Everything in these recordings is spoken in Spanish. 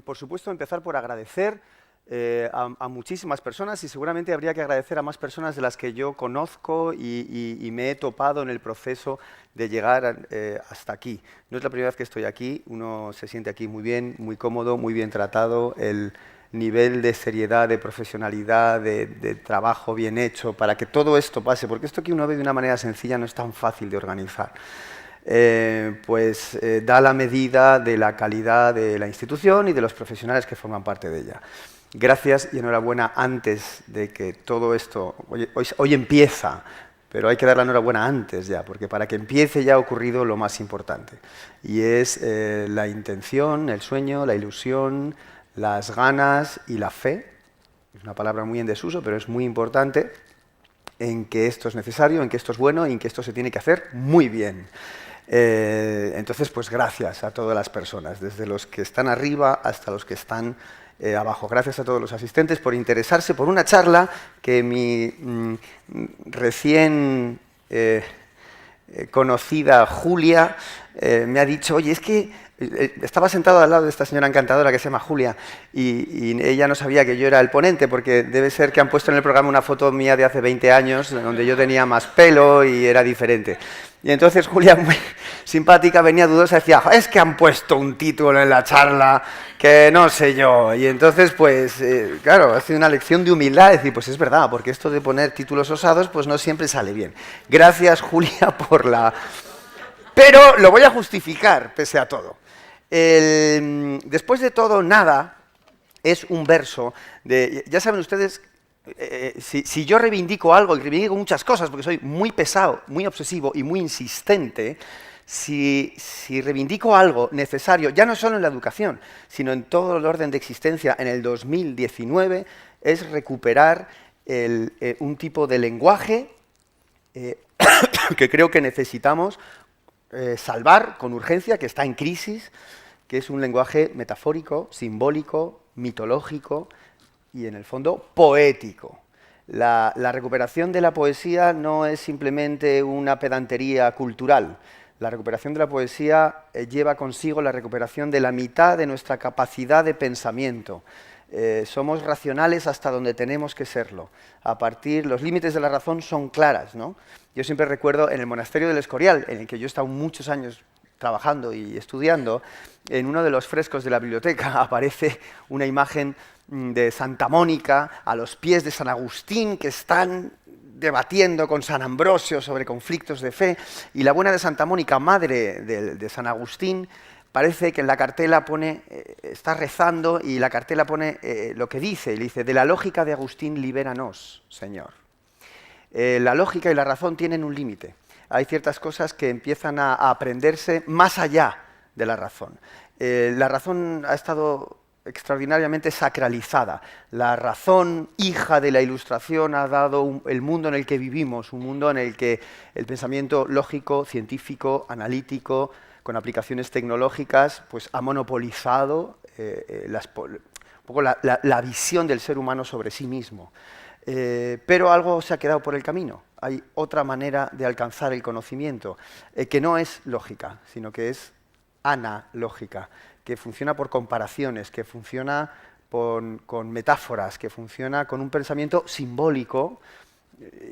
Por supuesto, empezar por agradecer a muchísimas personas y seguramente habría que agradecer a más personas de las que yo conozco y me he topado en el proceso de llegar hasta aquí. No es la primera vez que estoy aquí, uno se siente aquí muy bien, muy cómodo, muy bien tratado, el nivel de seriedad, de profesionalidad, de trabajo bien hecho, para que todo esto pase, porque esto que uno ve de una manera sencilla no es tan fácil de organizar. Da la medida de la calidad de la institución y de los profesionales que forman parte de ella. Gracias y enhorabuena antes de que todo esto, hoy empieza, pero hay que dar la enhorabuena antes ya, porque para que empiece ya ha ocurrido lo más importante, y es la intención, el sueño, la ilusión, las ganas y la fe, es una palabra muy en desuso, pero es muy importante, en que esto es necesario, en que esto es bueno y en que esto se tiene que hacer muy bien. Entonces, pues gracias a todas las personas, desde los que están arriba hasta los que están abajo. Gracias a todos los asistentes por interesarse por una charla que mi recién conocida Julia me ha dicho, oye, es que estaba sentado al lado de esta señora encantadora que se llama Julia y ella no sabía que yo era el ponente porque debe ser que han puesto en el programa una foto mía de hace 20 años donde yo tenía más pelo y era diferente. Y entonces Julia, muy simpática, venía dudosa y decía, es que han puesto un título en la charla que no sé yo. Y entonces, pues, claro, ha sido una lección de humildad, decir, pues es verdad, porque esto de poner títulos osados, pues no siempre sale bien. Gracias, Julia, por la... Pero lo voy a justificar, pese a todo. Después de todo, nada es un verso de... Ya saben ustedes... si yo reivindico algo, y reivindico muchas cosas, porque soy muy pesado, muy obsesivo y muy insistente, si reivindico algo necesario, ya no solo en la educación, sino en todo el orden de existencia en el 2019, es recuperar un tipo de lenguaje que creo que necesitamos salvar con urgencia, que está en crisis, que es un lenguaje metafórico, simbólico, mitológico, y en el fondo poético. La recuperación de la poesía no es simplemente una pedantería cultural. La recuperación de la poesía lleva consigo la recuperación de la mitad de nuestra capacidad de pensamiento. Somos racionales hasta donde tenemos que serlo. Los límites de la razón son claras, ¿no? Yo siempre recuerdo en el monasterio del Escorial, en el que yo he estado muchos años trabajando y estudiando, en uno de los frescos de la biblioteca aparece una imagen de Santa Mónica a los pies de San Agustín, que están debatiendo con San Ambrosio sobre conflictos de fe, y la buena de Santa Mónica, madre de San Agustín, parece que en la cartela pone, está rezando y la cartela pone lo que dice, y le dice, de la lógica de Agustín libéranos, Señor. La lógica y la razón tienen un límite. Hay ciertas cosas que empiezan a aprenderse más allá de la razón. La razón ha estado extraordinariamente sacralizada. La razón, hija de la Ilustración, ha dado el mundo en el que vivimos, un mundo en el que el pensamiento lógico, científico, analítico, con aplicaciones tecnológicas, pues ha monopolizado un poco la visión del ser humano sobre sí mismo. Pero algo se ha quedado por el camino. Hay otra manera de alcanzar el conocimiento, que no es lógica, sino que es analógica, que funciona por comparaciones, que funciona con metáforas, que funciona con un pensamiento simbólico.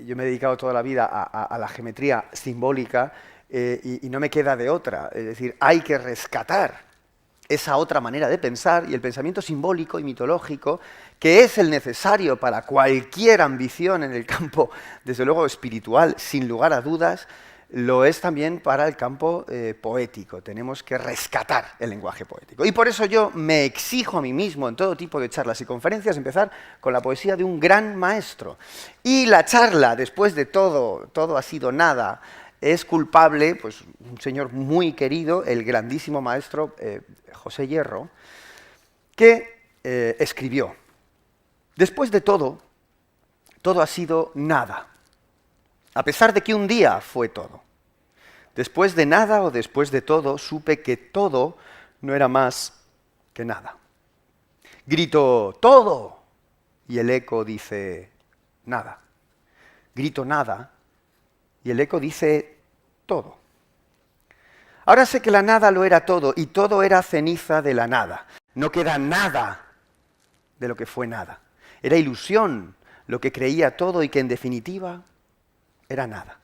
Yo me he dedicado toda la vida a la geometría simbólica y no me queda de otra. Es decir, hay que rescatar esa otra manera de pensar y el pensamiento simbólico y mitológico, que es el necesario para cualquier ambición en el campo, desde luego espiritual, sin lugar a dudas, lo es también para el campo poético. Tenemos que rescatar el lenguaje poético. Y por eso yo me exijo a mí mismo en todo tipo de charlas y conferencias empezar con la poesía de un gran maestro. Y la charla, después de todo ha sido nada, es culpable, pues un señor muy querido, el grandísimo maestro José Hierro, que escribió, después de todo ha sido nada, a pesar de que un día fue todo. Después de nada o después de todo, supe que todo no era más que nada. Grito, todo, y el eco dice, nada. Grito, nada, y el eco dice, todo. Ahora sé que la nada lo era todo, y todo era ceniza de la nada. No queda nada de lo que fue nada. Era ilusión lo que creía todo y que en definitiva era nada.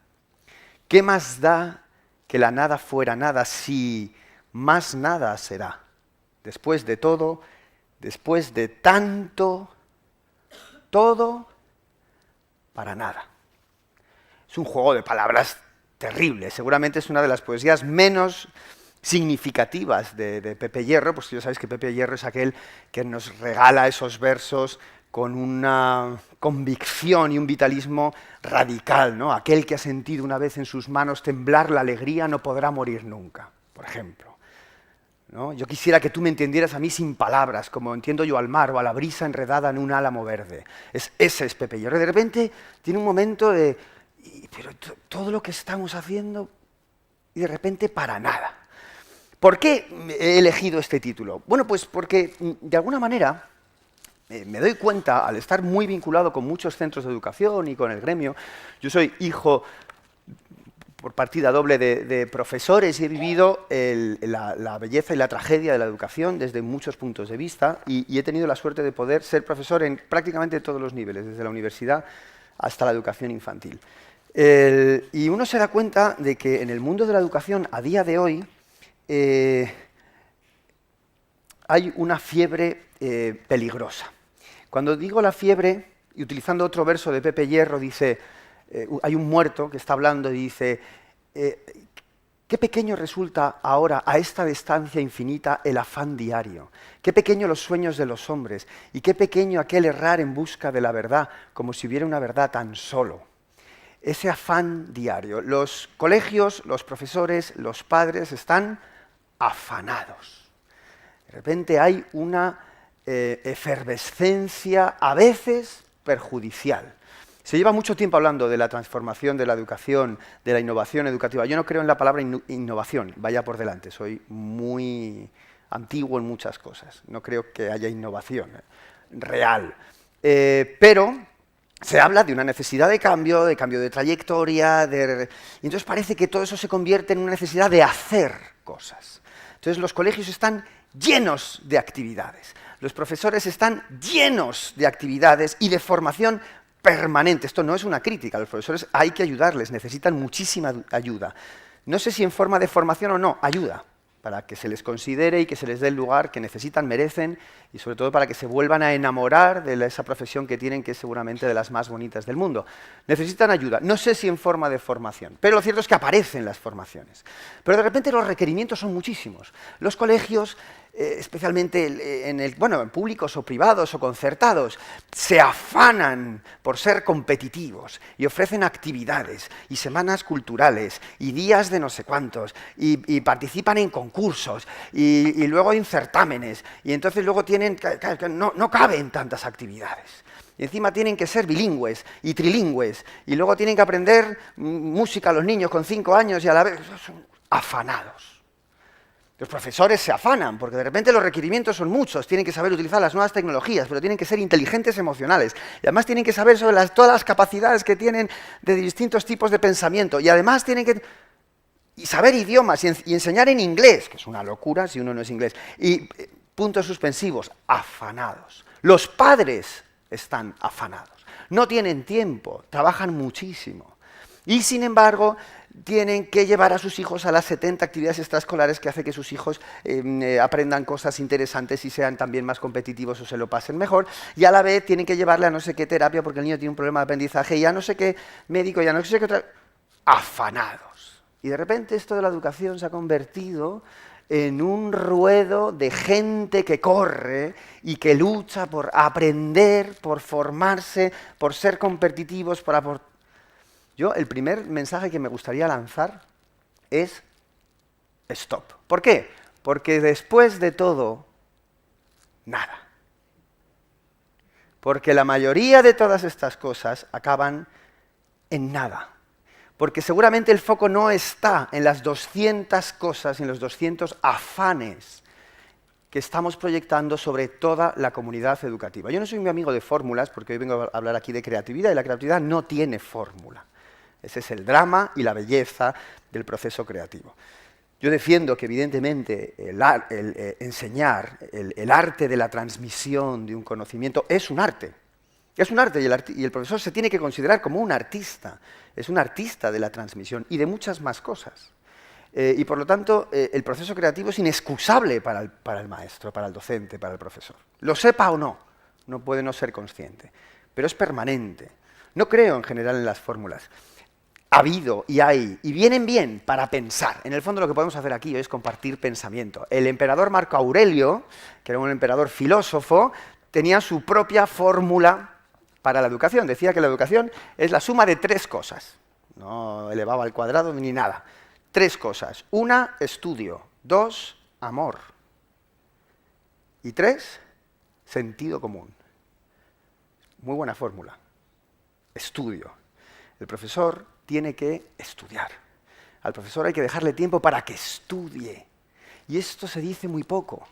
¿Qué más da que la nada fuera nada si más nada será? Después de todo, después de tanto, todo para nada. Es un juego de palabras terrible. Seguramente es una de las poesías menos significativas de Pepe Hierro, pues ya sabéis que Pepe Hierro es aquel que nos regala esos versos con una convicción y un vitalismo radical, ¿no? Aquel que ha sentido una vez en sus manos temblar la alegría no podrá morir nunca, por ejemplo, ¿no? Yo quisiera que tú me entendieras a mí sin palabras, como entiendo yo al mar o a la brisa enredada en un álamo verde. Ese es Pepe Hierro. De repente tiene un momento de... Pero todo lo que estamos haciendo y de repente para nada. ¿Por qué he elegido este título? Bueno, pues porque de alguna manera me doy cuenta, al estar muy vinculado con muchos centros de educación y con el gremio, yo soy hijo por partida doble de profesores y he vivido la belleza y la tragedia de la educación desde muchos puntos de vista y he tenido la suerte de poder ser profesor en prácticamente todos los niveles, desde la universidad hasta la educación infantil. Y uno se da cuenta de que en el mundo de la educación, a día de hoy, hay una fiebre peligrosa. Cuando digo la fiebre, y utilizando otro verso de Pepe Hierro, dice, hay un muerto que está hablando y dice, qué pequeño resulta ahora a esta distancia infinita el afán diario, qué pequeño los sueños de los hombres y qué pequeño aquel errar en busca de la verdad, como si hubiera una verdad tan solo. Ese afán diario. Los colegios, los profesores, los padres están afanados. De repente hay una efervescencia a veces perjudicial. Se lleva mucho tiempo hablando de la transformación de la educación, de la innovación educativa. Yo no creo en la palabra innovación, vaya por delante, soy muy antiguo en muchas cosas. No creo que haya innovación real. Pero se habla de una necesidad de cambio de trayectoria, y entonces parece que todo eso se convierte en una necesidad de hacer cosas. Entonces los colegios están llenos de actividades, los profesores están llenos de actividades y de formación permanente. Esto no es una crítica, a los profesores hay que ayudarles, necesitan muchísima ayuda. No sé si en forma de formación o no, ayuda, para que se les considere y que se les dé el lugar que necesitan, merecen, y sobre todo para que se vuelvan a enamorar de esa profesión que tienen, que es seguramente de las más bonitas del mundo. Necesitan ayuda, no sé si en forma de formación, pero lo cierto es que aparecen las formaciones. Pero de repente los requerimientos son muchísimos. Los colegios, especialmente en públicos o privados o concertados, se afanan por ser competitivos y ofrecen actividades y semanas culturales y días de no sé cuántos y participan en concursos y luego en certámenes y entonces luego no caben tantas actividades. Y encima tienen que ser bilingües y trilingües y luego tienen que aprender música a los niños con 5 años y a la vez son afanados. Los profesores se afanan, porque de repente los requerimientos son muchos, tienen que saber utilizar las nuevas tecnologías, pero tienen que ser inteligentes emocionales, y además tienen que saber sobre todas las capacidades que tienen de distintos tipos de pensamiento, y además tienen que saber idiomas y enseñar en inglés, que es una locura si uno no es inglés, y puntos suspensivos, afanados. Los padres están afanados, no tienen tiempo, trabajan muchísimo, y sin embargo tienen que llevar a sus hijos a las 70 actividades extraescolares que hace que sus hijos aprendan cosas interesantes y sean también más competitivos o se lo pasen mejor, y a la vez tienen que llevarle a no sé qué terapia porque el niño tiene un problema de aprendizaje y a no sé qué médico y a no sé qué otra... Afanados. Y de repente esto de la educación se ha convertido en un ruedo de gente que corre y que lucha por aprender, por formarse, por ser competitivos, por aportar. Yo, el primer mensaje que me gustaría lanzar es stop. ¿Por qué? Porque después de todo, nada. Porque la mayoría de todas estas cosas acaban en nada. Porque seguramente el foco no está en las 200 cosas, en los 200 afanes que estamos proyectando sobre toda la comunidad educativa. Yo no soy muy amigo de fórmulas, porque hoy vengo a hablar aquí de creatividad, y la creatividad no tiene fórmula. Ese es el drama y la belleza del proceso creativo. Yo defiendo que, evidentemente, enseñar, el arte de la transmisión de un conocimiento es un arte. Es un arte y el profesor se tiene que considerar como un artista. Es un artista de la transmisión y de muchas más cosas. Y por lo tanto, el proceso creativo es inexcusable para el maestro, para el docente, para el profesor. Lo sepa o no, no puede no ser consciente. Pero es permanente. No creo en general en las fórmulas. Ha habido y hay, y vienen bien para pensar. En el fondo lo que podemos hacer aquí es compartir pensamiento. El emperador Marco Aurelio, que era un emperador filósofo, tenía su propia fórmula para la educación. Decía que la educación es la suma de 3 cosas. No elevaba al cuadrado ni nada. 3 cosas. 1, estudio. 2, amor. Y 3, sentido común. Muy buena fórmula. Estudio. El profesor tiene que estudiar. Al profesor hay que dejarle tiempo para que estudie. Y esto se dice muy poco.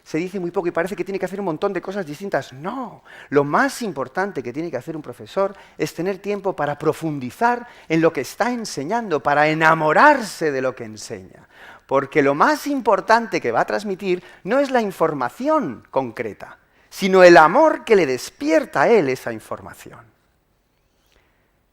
Se dice muy poco y parece que tiene que hacer un montón de cosas distintas. No, lo más importante que tiene que hacer un profesor es tener tiempo para profundizar en lo que está enseñando, para enamorarse de lo que enseña. Porque lo más importante que va a transmitir no es la información concreta, sino el amor que le despierta a él esa información.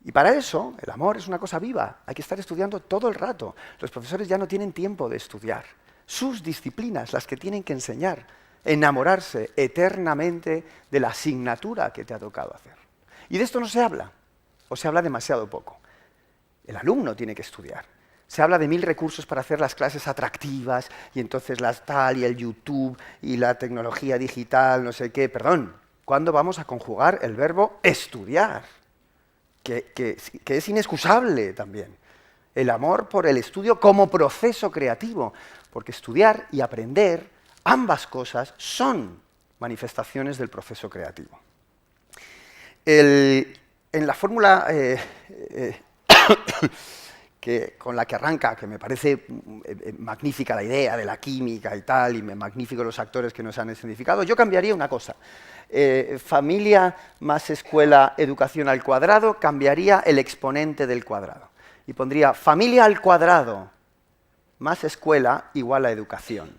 Y para eso, el amor es una cosa viva, hay que estar estudiando todo el rato. Los profesores ya no tienen tiempo de estudiar. Sus disciplinas, las que tienen que enseñar, enamorarse eternamente de la asignatura que te ha tocado hacer. Y de esto no se habla, o se habla demasiado poco. El alumno tiene que estudiar. Se habla de 1000 recursos para hacer las clases atractivas, y entonces las tal, y el YouTube, y la tecnología digital, no sé qué. Perdón, ¿cuándo vamos a conjugar el verbo estudiar? Que es inexcusable también. El amor por el estudio como proceso creativo, porque estudiar y aprender, ambas cosas son manifestaciones del proceso creativo. En la fórmula con la que arranca, que me parece magnífica la idea de la química y tal, y magníficos los actores que nos han escenificado, yo cambiaría una cosa. Familia más escuela, educación al cuadrado, cambiaría el exponente del cuadrado. Y pondría familia al cuadrado más escuela igual a educación.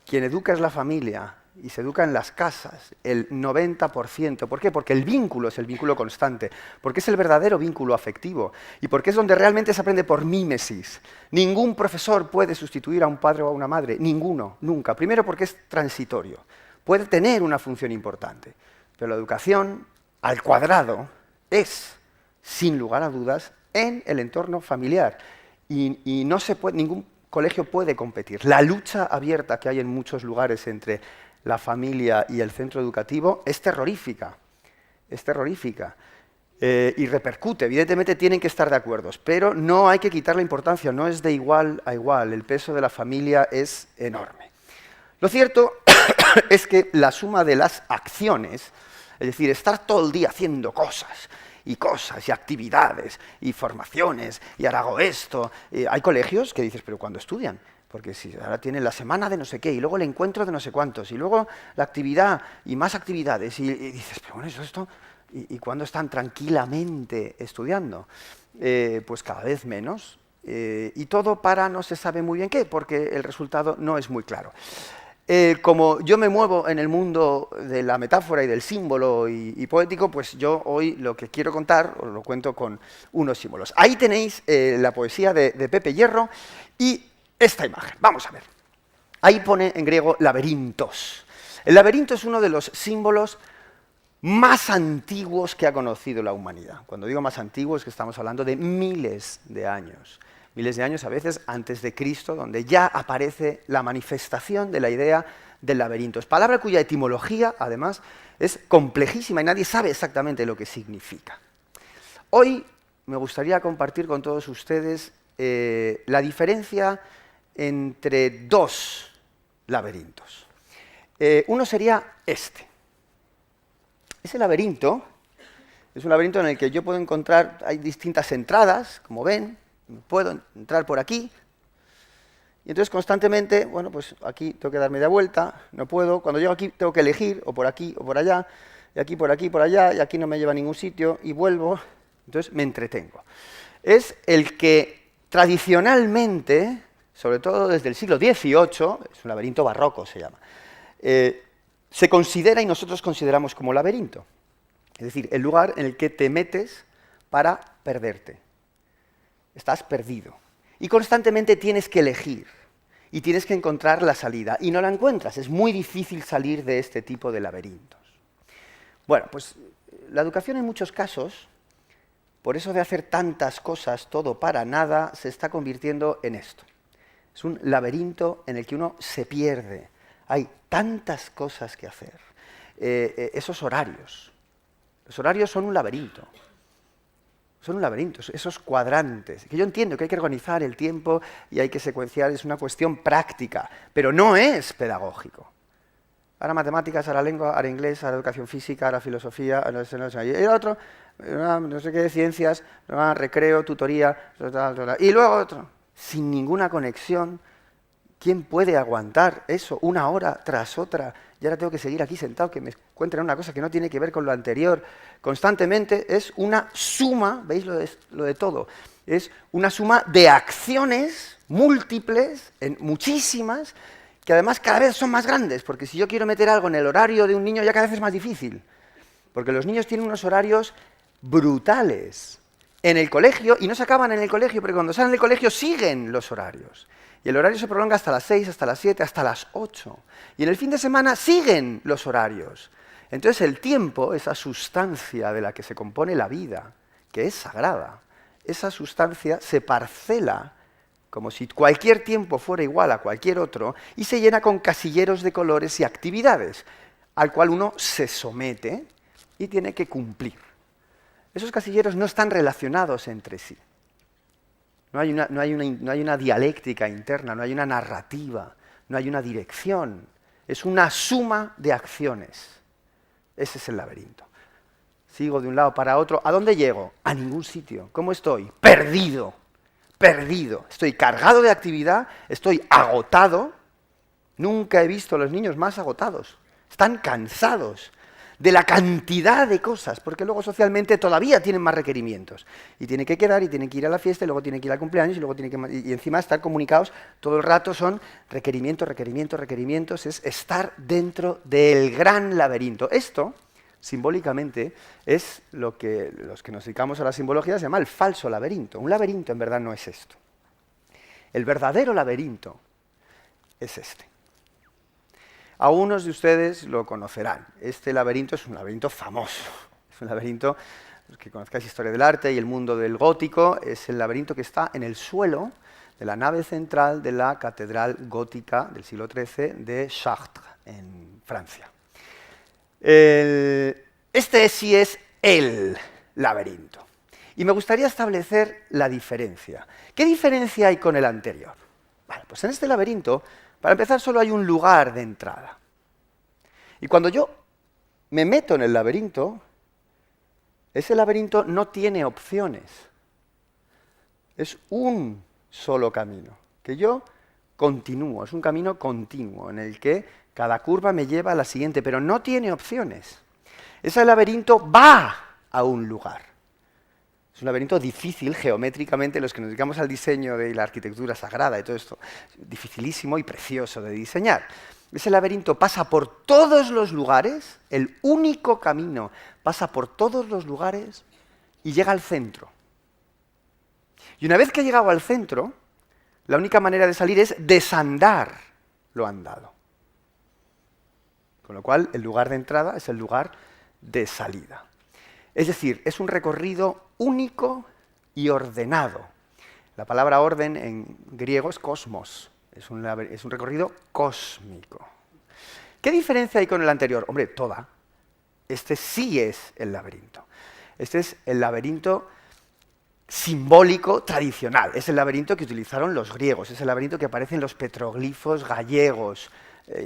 Quien educa es la familia y se educa en las casas, el 90%. ¿Por qué? Porque el vínculo es el vínculo constante, porque es el verdadero vínculo afectivo y porque es donde realmente se aprende por mímesis. Ningún profesor puede sustituir a un padre o a una madre, ninguno, nunca. Primero porque es transitorio, puede tener una función importante, pero la educación al cuadrado es, sin lugar a dudas, en el entorno familiar. Y no se puede, ningún colegio puede competir. La lucha abierta que hay en muchos lugares entre la familia y el centro educativo es terrorífica. Es terrorífica. Y repercute. Evidentemente tienen que estar de acuerdo, pero no hay que quitar la importancia, no es de igual a igual. El peso de la familia es enorme. Lo cierto es que la suma de las acciones, es decir, estar todo el día haciendo cosas, y actividades, y formaciones, y ahora hago esto. Hay colegios que dices, pero ¿cuándo estudian? Porque si ahora tienen la semana de no sé qué, y luego el encuentro de no sé cuántos, y luego la actividad, y más actividades, y dices, pero bueno, esto, ¿y cuándo están tranquilamente estudiando? Pues cada vez menos, y todo para no se sabe muy bien qué, porque el resultado no es muy claro. Como yo me muevo en el mundo de la metáfora y del símbolo y poético, pues yo hoy lo que quiero contar, os lo cuento con unos símbolos. Ahí tenéis la poesía de Pepe Hierro y esta imagen. Vamos a ver. Ahí pone en griego laberintos. El laberinto es uno de los símbolos más antiguos que ha conocido la humanidad. Cuando digo más antiguos es que estamos hablando de miles de años. Miles de años a veces antes de Cristo, donde ya aparece la manifestación de la idea del laberinto. Es palabra cuya etimología, además, es complejísima y nadie sabe exactamente lo que significa. Hoy me gustaría compartir con todos ustedes la diferencia entre 2 laberintos. Uno sería este. Ese laberinto es un laberinto en el que yo puedo encontrar, hay distintas entradas, como ven, puedo entrar por aquí, y entonces constantemente, bueno, pues aquí tengo que dar media vuelta, no puedo, cuando llego aquí tengo que elegir, o por aquí o por allá, y aquí, por allá, y aquí no me lleva a ningún sitio, y vuelvo, entonces me entretengo. Es el que tradicionalmente, sobre todo desde el siglo XVIII, es un laberinto barroco se llama, se considera y nosotros consideramos como laberinto. Es decir, el lugar en el que te metes para perderte. Estás perdido. Y constantemente tienes que elegir. Y tienes que encontrar la salida. Y no la encuentras. Es muy difícil salir de este tipo de laberintos. Bueno, pues la educación en muchos casos, por eso de hacer tantas cosas, todo para nada, se está convirtiendo en esto. Es un laberinto en el que uno se pierde. Hay tantas cosas que hacer. Esos horarios. Los horarios son un laberinto. Son un laberinto, esos cuadrantes. Que yo entiendo que hay que organizar el tiempo y hay que secuenciar, es una cuestión práctica, pero no es pedagógico. Ahora matemáticas, ahora lengua, ahora inglés, ahora educación física, ahora filosofía, ahora no sé, y el otro, no sé qué, ciencias, recreo, tutoría, y luego otro, sin ninguna conexión. ¿Quién puede aguantar eso una hora tras otra? Y ahora tengo que seguir aquí sentado, que me encuentren una cosa que no tiene que ver con lo anterior. Constantemente es una suma, ¿veis lo de todo? Es una suma de acciones múltiples, muchísimas, que además cada vez son más grandes, porque si yo quiero meter algo en el horario de un niño ya cada vez es más difícil. Porque los niños tienen unos horarios brutales en el colegio, y no se acaban en el colegio, porque cuando salen del colegio siguen los horarios. Y el horario se prolonga hasta las 6, hasta las 7, hasta las 8. Y en el fin de semana siguen los horarios. Entonces el tiempo, esa sustancia de la que se compone la vida, que es sagrada, esa sustancia se parcela como si cualquier tiempo fuera igual a cualquier otro y se llena con casilleros de colores y actividades, al cual uno se somete y tiene que cumplir. Esos casilleros no están relacionados entre sí. No hay una dialéctica interna, no hay una narrativa, no hay una dirección. Es una suma de acciones. Ese es el laberinto. Sigo de un lado para otro. ¿A dónde llego? A ningún sitio. ¿Cómo estoy? Perdido. Perdido. Estoy cargado de actividad, estoy agotado. Nunca he visto a los niños más agotados. Están cansados de la cantidad de cosas, porque luego socialmente todavía tienen más requerimientos. Y tienen que quedar, y tienen que ir a la fiesta, y luego tienen que ir al cumpleaños, y luego tienen que... Y encima estar comunicados todo el rato son requerimientos, requerimientos, requerimientos, es estar dentro del gran laberinto. Esto, simbólicamente, es lo que los que nos dedicamos a la simbología se llama el falso laberinto. Un laberinto en verdad no es esto. El verdadero laberinto es este. Algunos de ustedes lo conocerán. Este laberinto es un laberinto famoso. Es un laberinto, los que conozcáis historia del arte y el mundo del gótico, es el laberinto que está en el suelo de la nave central de la catedral gótica del siglo XIII de Chartres, en Francia. Este sí es el laberinto. Y me gustaría establecer la diferencia. ¿Qué diferencia hay con el anterior? Vale, pues en este laberinto, para empezar, solo hay un lugar de entrada. Y cuando yo me meto en el laberinto, ese laberinto no tiene opciones. Es un solo camino, que yo continúo, es un camino continuo, en el que cada curva me lleva a la siguiente, pero no tiene opciones. Ese laberinto va a un lugar. Es un laberinto difícil geométricamente, los que nos dedicamos al diseño de la arquitectura sagrada y todo esto, dificilísimo y precioso de diseñar. Ese laberinto pasa por todos los lugares, el único camino pasa por todos los lugares y llega al centro. Y una vez que ha llegado al centro, la única manera de salir es desandar lo andado. Con lo cual, el lugar de entrada es el lugar de salida. Es decir, es un recorrido único y ordenado. La palabra orden en griego es cosmos, es un recorrido cósmico. ¿Qué diferencia hay con el anterior? Hombre, toda. Este sí es el laberinto. Este es el laberinto simbólico tradicional. Es el laberinto que utilizaron los griegos, es el laberinto que aparece en los petroglifos gallegos,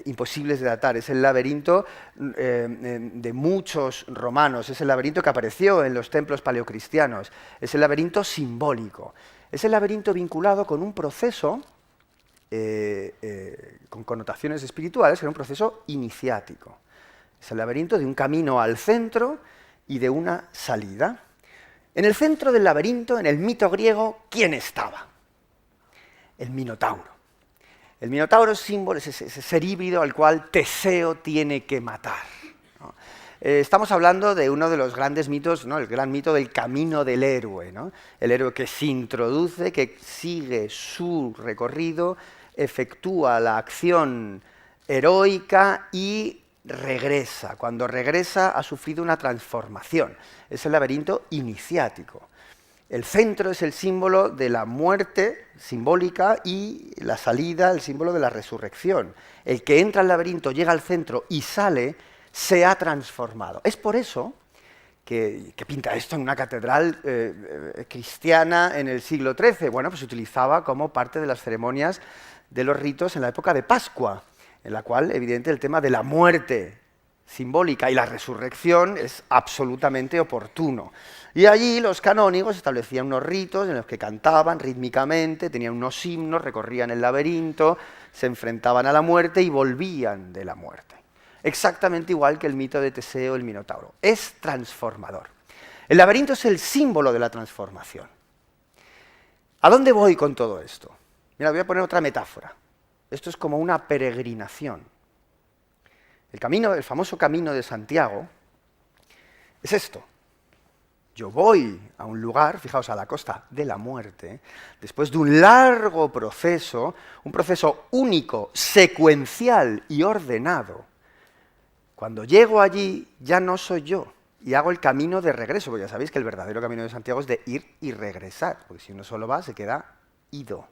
imposibles de datar. Es el laberinto de muchos romanos, es el laberinto que apareció en los templos paleocristianos, es el laberinto simbólico, es el laberinto vinculado con un proceso con connotaciones espirituales, que era un proceso iniciático. Es el laberinto de un camino al centro y de una salida. En el centro del laberinto, en el mito griego, ¿quién estaba? el Minotauro. El Minotauro es símbolo, es ese ser híbrido al cual Teseo tiene que matar, ¿no? Estamos hablando de uno de los grandes mitos, ¿no? El gran mito del camino del héroe, ¿no? El héroe que se introduce, que sigue su recorrido, efectúa la acción heroica y regresa. Cuando regresa ha sufrido una transformación. Es el laberinto iniciático. El centro es el símbolo de la muerte simbólica y la salida, el símbolo de la resurrección. El que entra al laberinto, llega al centro y sale, se ha transformado. Es por eso que pinta esto en una catedral cristiana en el siglo XIII. Bueno, pues se utilizaba como parte de las ceremonias de los ritos en la época de Pascua, en la cual, evidentemente, el tema de la muerte simbólica y la resurrección es absolutamente oportuno. Y allí los canónigos establecían unos ritos en los que cantaban rítmicamente, tenían unos himnos, recorrían el laberinto, se enfrentaban a la muerte y volvían de la muerte. Exactamente igual que el mito de Teseo, el Minotauro. Es transformador. El laberinto es el símbolo de la transformación. ¿A dónde voy con todo esto? Mira, voy a poner otra metáfora. Esto es como una peregrinación. El famoso camino de Santiago, es esto. Yo voy a un lugar, fijaos, a la costa de la muerte, después de un largo proceso, un proceso único, secuencial y ordenado. Cuando llego allí, ya no soy yo, y hago el camino de regreso, porque ya sabéis que el verdadero camino de Santiago es de ir y regresar, porque si uno solo va, se queda ido.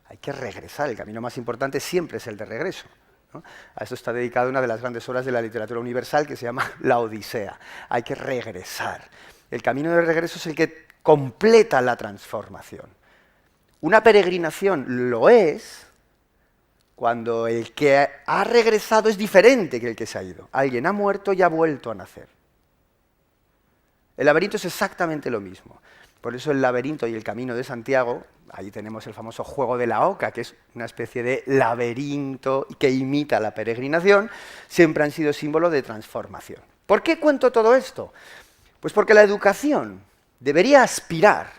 Hay que regresar, el camino más importante siempre es el de regreso, ¿no? A esto está dedicada una de las grandes obras de la literatura universal que se llama La Odisea. Hay que regresar. El camino de regreso es el que completa la transformación. Una peregrinación lo es cuando el que ha regresado es diferente que el que se ha ido. Alguien ha muerto y ha vuelto a nacer. El laberinto es exactamente lo mismo. Por eso el laberinto y el camino de Santiago, ahí tenemos el famoso juego de la oca, que es una especie de laberinto que imita la peregrinación, siempre han sido símbolo de transformación. ¿Por qué cuento todo esto? Pues porque la educación debería aspirar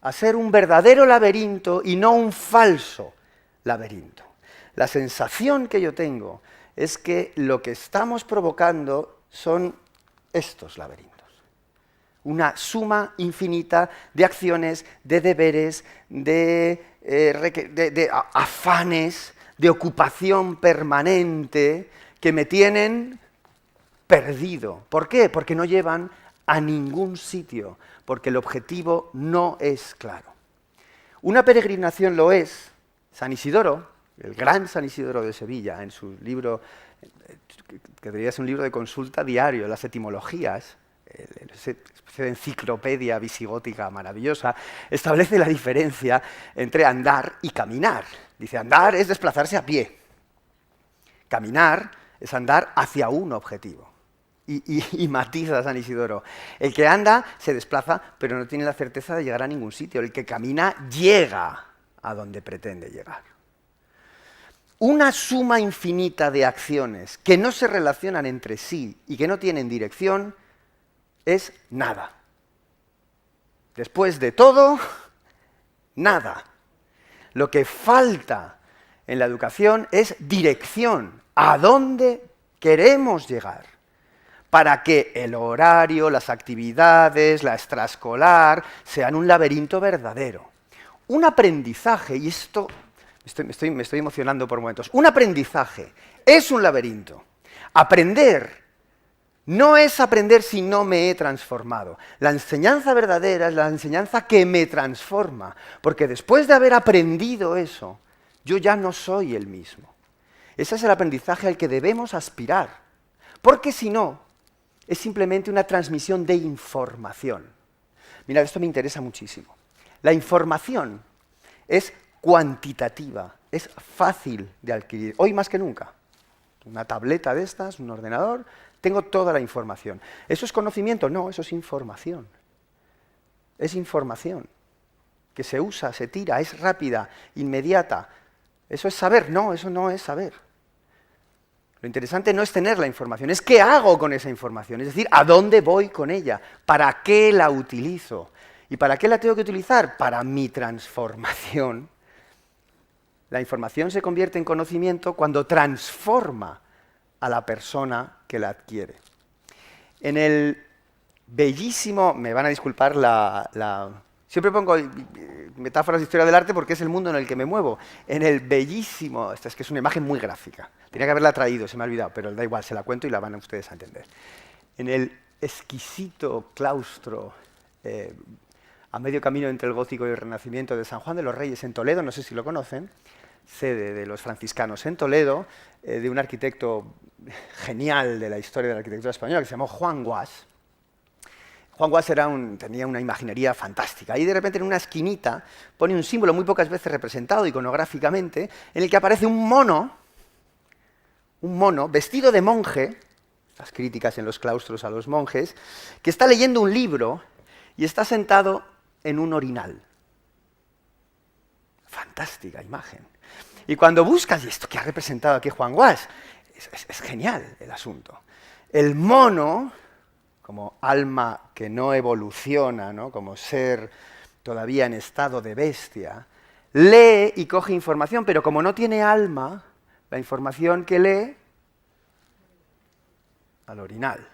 a ser un verdadero laberinto y no un falso laberinto. La sensación que yo tengo es que lo que estamos provocando son estos laberintos. Una suma infinita de acciones, de deberes, de afanes, de ocupación permanente que me tienen perdido. ¿Por qué? Porque no llevan a ningún sitio, porque el objetivo no es claro. Una peregrinación lo es. San Isidoro, el gran San Isidoro de Sevilla, en su libro, que debería ser un libro de consulta diario, las etimologías, esa especie de enciclopedia visigótica maravillosa, establece la diferencia entre andar y caminar. Dice, andar es desplazarse a pie. Caminar es andar hacia un objetivo. Y matiza San Isidoro. El que anda se desplaza, pero no tiene la certeza de llegar a ningún sitio. El que camina llega a donde pretende llegar. Una suma infinita de acciones que no se relacionan entre sí y que no tienen dirección es nada. Después de todo, nada. Lo que falta en la educación es dirección. ¿A dónde queremos llegar? Para que el horario, las actividades, la extraescolar, sean un laberinto verdadero. Un aprendizaje, y esto me estoy emocionando por momentos, un aprendizaje es un laberinto. Aprender no es aprender si no me he transformado. La enseñanza verdadera es la enseñanza que me transforma, porque después de haber aprendido eso, yo ya no soy el mismo. Ese es el aprendizaje al que debemos aspirar, porque si no, es simplemente una transmisión de información. Mirad, esto me interesa muchísimo. La información es cuantitativa, es fácil de adquirir, hoy más que nunca. Una tableta de estas, un ordenador, tengo toda la información. ¿Eso es conocimiento? No, eso es información. Es información que se usa, se tira, es rápida, inmediata. ¿Eso es saber? No, eso no es saber. Lo interesante no es tener la información, es qué hago con esa información, es decir, a dónde voy con ella, para qué la utilizo. ¿Y para qué la tengo que utilizar? Para mi transformación La información se convierte en conocimiento cuando transforma a la persona que la adquiere. En el bellísimo, me van a disculpar siempre pongo metáforas de historia del arte porque es el mundo en el que me muevo. En el bellísimo, esta es que es una imagen muy gráfica, tenía que haberla traído, se me ha olvidado, pero da igual, se la cuento y la van ustedes a entender. En el exquisito claustro a medio camino entre el gótico y el renacimiento de San Juan de los Reyes en Toledo, no sé si lo conocen, sede de los franciscanos en Toledo, de un arquitecto genial de la historia de la arquitectura española que se llamó Juan Guas. Juan Guas tenía una imaginería fantástica y de repente en una esquinita pone un símbolo muy pocas veces representado iconográficamente en el que aparece un mono vestido de monje, las críticas en los claustros a los monjes, que está leyendo un libro y está sentado en un orinal. Fantástica imagen. Y cuando buscas, ¿y esto qué ha representado aquí Juan Guas? Es genial el asunto. El mono, como alma que no evoluciona, ¿no? Como ser todavía en estado de bestia, lee y coge información, pero como no tiene alma, la información que lee, al orinal.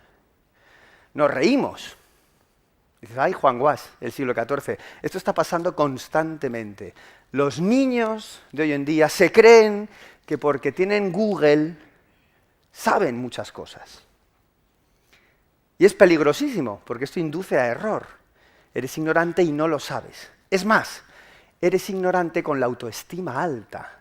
Nos reímos. Dices, ay, Juan Guas, el siglo XIV. Esto está pasando constantemente. Los niños de hoy en día se creen que porque tienen Google saben muchas cosas. Y es peligrosísimo, porque esto induce a error. Eres ignorante y no lo sabes. Es más, eres ignorante con la autoestima alta,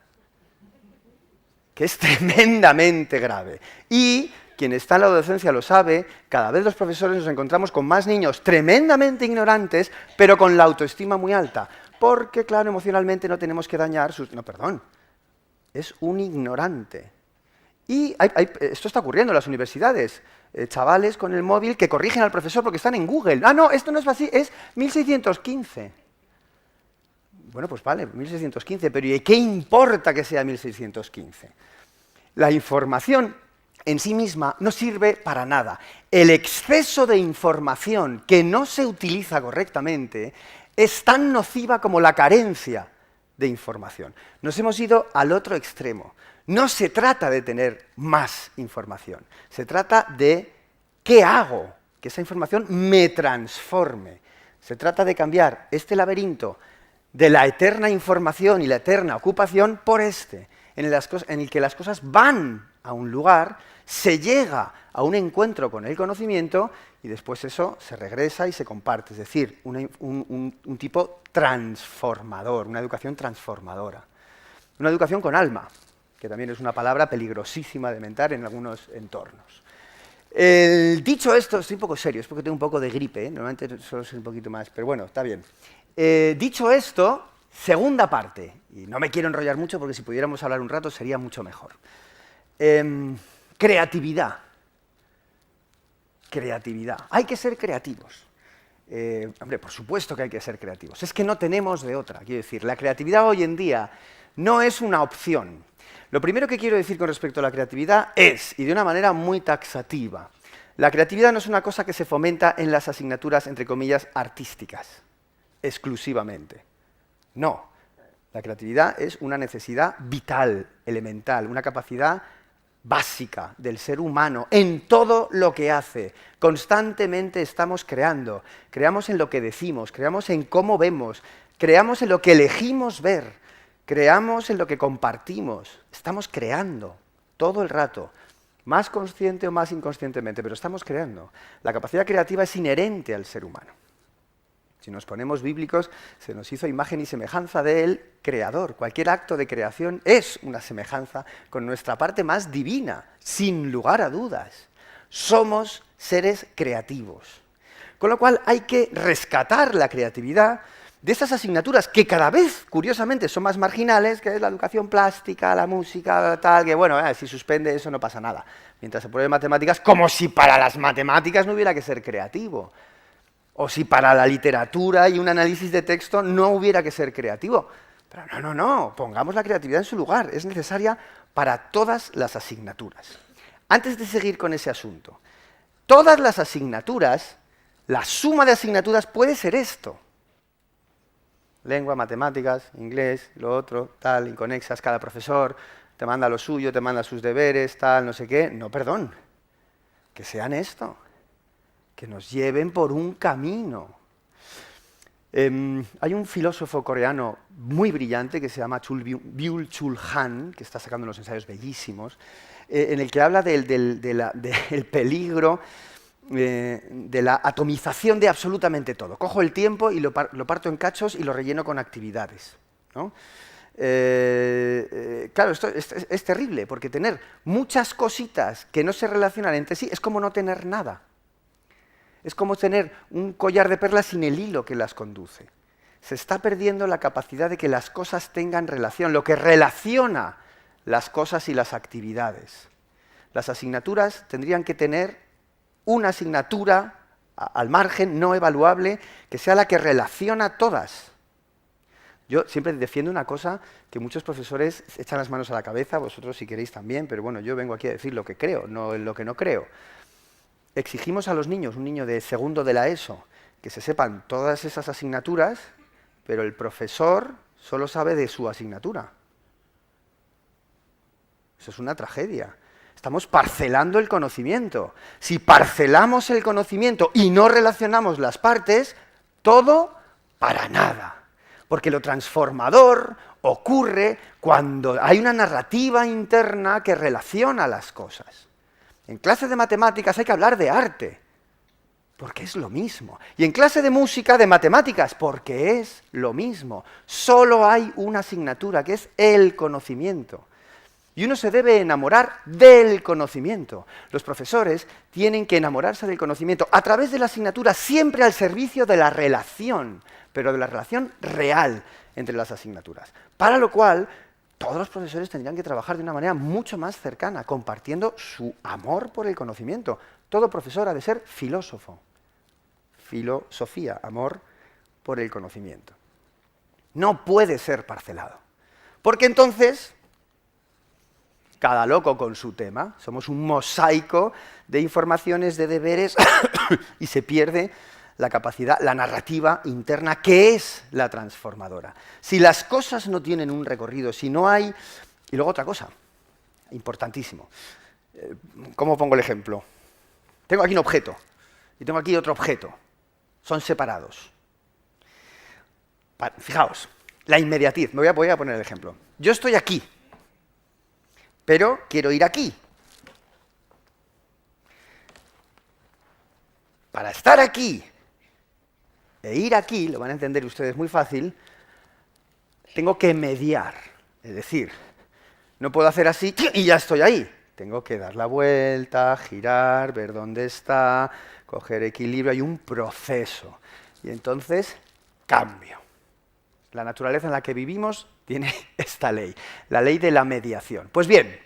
que es tremendamente grave. Y quien está en la docencia lo sabe, cada vez los profesores nos encontramos con más niños tremendamente ignorantes, pero con la autoestima muy alta. Porque, claro, emocionalmente no tenemos que dañar sus... No, perdón, es un ignorante. Y esto está ocurriendo en las universidades. Chavales con el móvil que corrigen al profesor porque están en Google. Ah, no, esto no es así, es 1615. Bueno, pues vale, 1615, pero ¿y qué importa que sea 1615? La información en sí misma no sirve para nada. El exceso de información que no se utiliza correctamente es tan nociva como la carencia de información. Nos hemos ido al otro extremo. No se trata de tener más información, se trata de ¿qué hago? Que esa información me transforme. Se trata de cambiar este laberinto de la eterna información y la eterna ocupación por en el que las cosas van a un lugar, se llega a un encuentro con el conocimiento y después eso se regresa y se comparte. Es decir, un tipo transformador, una educación transformadora. Una educación con alma, que también es una palabra peligrosísima de mentar en algunos entornos. Dicho esto, estoy un poco serio, es porque tengo un poco de gripe, ¿eh? Normalmente suelo ser un poquito más, pero bueno, está bien. Dicho esto, segunda parte, y no me quiero enrollar mucho porque si pudiéramos hablar un rato sería mucho mejor. Creatividad. Creatividad. Hay que ser creativos. Hombre, por supuesto que hay que ser creativos. Es que no tenemos de otra. Quiero decir, la creatividad hoy en día no es una opción. Lo primero que quiero decir con respecto a la creatividad es, y de una manera muy taxativa, la creatividad no es una cosa que se fomenta en las asignaturas, entre comillas, artísticas, exclusivamente. No. La creatividad es una necesidad vital, elemental, una capacidad básica del ser humano en todo lo que hace. Constantemente estamos creando. Creamos en lo que decimos, creamos en cómo vemos, creamos en lo que elegimos ver, creamos en lo que compartimos. Estamos creando todo el rato, más consciente o más inconscientemente, pero estamos creando. La capacidad creativa es inherente al ser humano. Si nos ponemos bíblicos, se nos hizo imagen y semejanza del Creador. Cualquier acto de creación es una semejanza con nuestra parte más divina, sin lugar a dudas. Somos seres creativos. Con lo cual hay que rescatar la creatividad de esas asignaturas que cada vez, curiosamente, son más marginales, que es la educación plástica, la música, tal, que bueno, si suspende eso no pasa nada. Mientras se pruebe matemáticas, como si para las matemáticas no hubiera que ser creativo. O si para la literatura y un análisis de texto no hubiera que ser creativo. Pero no, pongamos la creatividad en su lugar, es necesaria para todas las asignaturas. Antes de seguir con ese asunto, todas las asignaturas, la suma de asignaturas puede ser esto. Lengua, matemáticas, inglés, lo otro, tal, inconexas, cada profesor te manda lo suyo, te manda sus deberes, tal, no sé qué. No, perdón, que sean esto, que nos lleven por un camino. Hay un filósofo coreano muy brillante que se llama Byul-Chul Han, que está sacando unos ensayos bellísimos, en el que habla del peligro de la atomización de absolutamente todo. Cojo el tiempo y lo parto en cachos y lo relleno con actividades, ¿no? Claro, esto es terrible, porque tener muchas cositas que no se relacionan entre sí es como no tener nada. Es como tener un collar de perlas sin el hilo que las conduce. Se está perdiendo la capacidad de que las cosas tengan relación, lo que relaciona las cosas y las actividades. Las asignaturas tendrían que tener una asignatura al margen, no evaluable, que sea la que relaciona todas. Yo siempre defiendo una cosa que muchos profesores echan las manos a la cabeza, vosotros si queréis también, pero bueno, yo vengo aquí a decir lo que creo, no lo que no creo. Exigimos a los niños, un niño de segundo de la ESO, que se sepan todas esas asignaturas, pero el profesor solo sabe de su asignatura. Eso es una tragedia. Estamos parcelando el conocimiento. Si parcelamos el conocimiento y no relacionamos las partes, todo para nada. Porque lo transformador ocurre cuando hay una narrativa interna que relaciona las cosas. En clase de matemáticas hay que hablar de arte, porque es lo mismo. Y en clase de música, de matemáticas, porque es lo mismo. Solo hay una asignatura, que es el conocimiento. Y uno se debe enamorar del conocimiento. Los profesores tienen que enamorarse del conocimiento a través de la asignatura, siempre al servicio de la relación, pero de la relación real entre las asignaturas. Para lo cual, todos los profesores tendrían que trabajar de una manera mucho más cercana, compartiendo su amor por el conocimiento. Todo profesor ha de ser filósofo. Filosofía, amor por el conocimiento. No puede ser parcelado. Porque entonces, cada loco con su tema, somos un mosaico de informaciones, de deberes, y se pierde la capacidad, la narrativa interna, que es la transformadora. Si las cosas no tienen un recorrido, si no hay... Y luego otra cosa, importantísimo. ¿Cómo pongo el ejemplo? Tengo aquí un objeto, y tengo aquí otro objeto. Son separados. Fijaos, la inmediatez. Voy a poner el ejemplo. Yo estoy aquí, pero quiero ir aquí. Para estar aquí e ir aquí, lo van a entender ustedes muy fácil, tengo que mediar. Es decir, no puedo hacer así y ya estoy ahí. Tengo que dar la vuelta, girar, ver dónde está, coger equilibrio. Hay un proceso. Y entonces, cambio. La naturaleza en la que vivimos tiene esta ley, la ley de la mediación. Pues bien,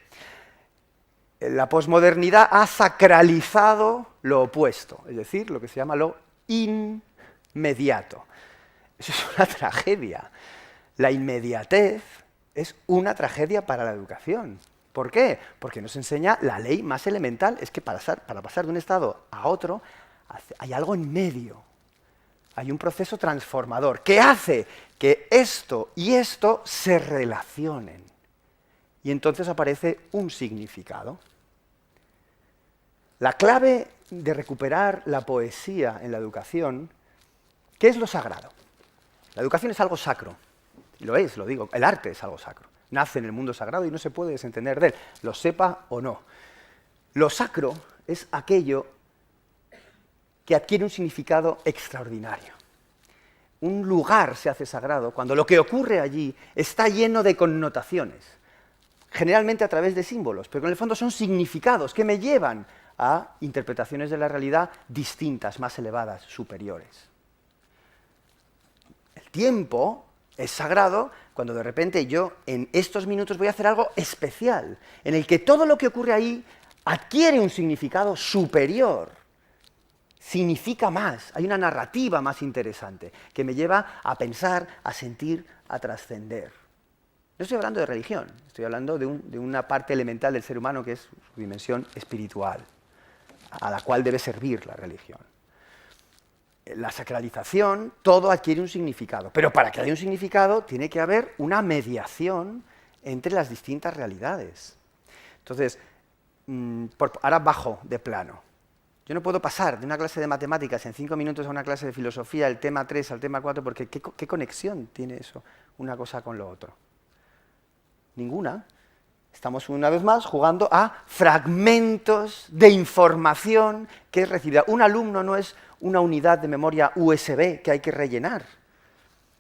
la posmodernidad ha sacralizado lo opuesto, es decir, lo que se llama lo inmediato. Eso es una tragedia. La inmediatez es una tragedia para la educación. ¿Por qué? Porque nos enseña la ley más elemental, es que para pasar de un estado a otro hay algo en medio. Hay un proceso transformador que hace que esto y esto se relacionen. Y entonces aparece un significado. La clave de recuperar la poesía en la educación, ¿qué es lo sagrado? La educación es algo sacro. Y lo es, lo digo, el arte es algo sacro. Nace en el mundo sagrado y no se puede desentender de él, lo sepa o no. Lo sacro es aquello que adquiere un significado extraordinario. Un lugar se hace sagrado cuando lo que ocurre allí está lleno de connotaciones, generalmente a través de símbolos, pero en el fondo son significados que me llevan a interpretaciones de la realidad distintas, más elevadas, superiores. El tiempo es sagrado cuando de repente yo en estos minutos voy a hacer algo especial, en el que todo lo que ocurre ahí adquiere un significado superior. Significa más, hay una narrativa más interesante que me lleva a pensar, a sentir, a trascender. No estoy hablando de religión, estoy hablando de una parte elemental del ser humano que es su dimensión espiritual, a la cual debe servir la religión. la sacralización, todo adquiere un significado. Pero para que haya un significado tiene que haber una mediación entre las distintas realidades. Entonces, ahora bajo de plano. Yo no puedo pasar de una clase de matemáticas en 5 minutos a una clase de filosofía, el tema 3 al tema 4, porque ¿qué conexión tiene eso, una cosa con lo otro? Ninguna. Estamos una vez más jugando a fragmentos de información que es recibida. Un alumno no es una unidad de memoria USB que hay que rellenar.